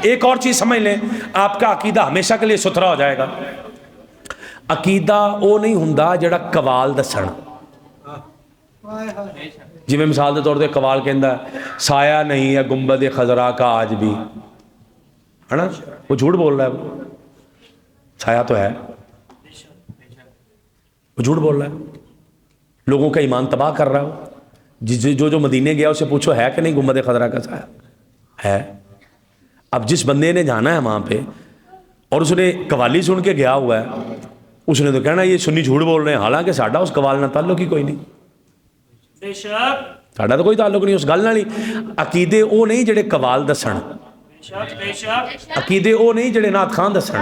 ایک اور چیز سمجھ لیں، آپ کا عقیدہ ہمیشہ کے لیے ستھرا ہو جائے گا۔ عقیدہ وہ نہیں ہوندا جڑا قوال دسن، جی میں مثال کے طور پہ قوال کہندا سایہ نہیں ہے گنبد خضرا کا آج بھی، ہے نا، وہ جھوٹ بول رہا ہے، وہ سایہ تو ہے، وہ جھوٹ بول رہا ہے، لوگوں کا ایمان تباہ کر رہا ہے۔ جو مدینے گیا اسے پوچھو ہے کہ نہیں گنبد خضرا کا سایہ ہے؟ اب جس بندے نے جانا ہے وہاں پہ اور اس نے قوالی سن کے گیا ہوا ہے، اس نے تو کہنا یہ سنی جھوٹ بول رہے ہیں، حالانکہ ساڈا اس قوال نہ تعلق ہی کوئی نہیں، ساڈا تو کوئی تعلق نہیں اس گل نال ہی۔ عقیدے وہ نہیں جڑے قوال دسن، عقیدے وہ نہیں جڑے نعت خان دسن،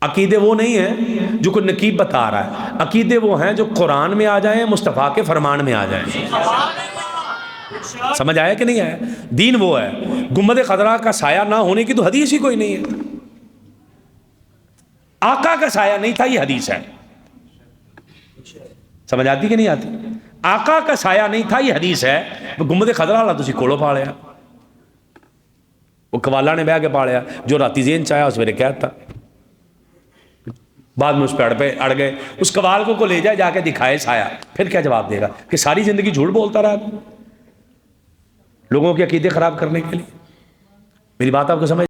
عقیدے وہ نہیں ہیں جو کوئی نقیب بتا رہا ہے، عقیدے وہ ہیں جو قرآن میں آ جائیں، مصطفیٰ کے فرمان میں آ جائیں۔ سمجھ آیا کہ نہیں آیا؟ دین وہ ہے، گنبد خضرا کا سایہ نہ ہونے کی تو حدیث ہی کوئی نہیں ہے، آقا کا سایہ نہیں تھا، یہ حدیث ہے۔ سمجھ آتی کہ نہیں آتی؟ آقا کا سایہ نہیں تھا، یہ حدیث ہے۔ گنبد خضرا والا تسی کولو پا لیا، وہ قوالا نے بہ کے پا لیا، جو راتی ذہن چاہیا اس ویلے کہتا، بعد میں اس پہ اڑ گئے۔ اس قوال کو لے جائے جا کے دکھائے سایہ، پھر کیا جواب دے گا کہ ساری زندگی جھوٹ بولتا رہا لوگوں کے عقیدے خراب کرنے کے لیے؟ میری بات آپ کو سمجھ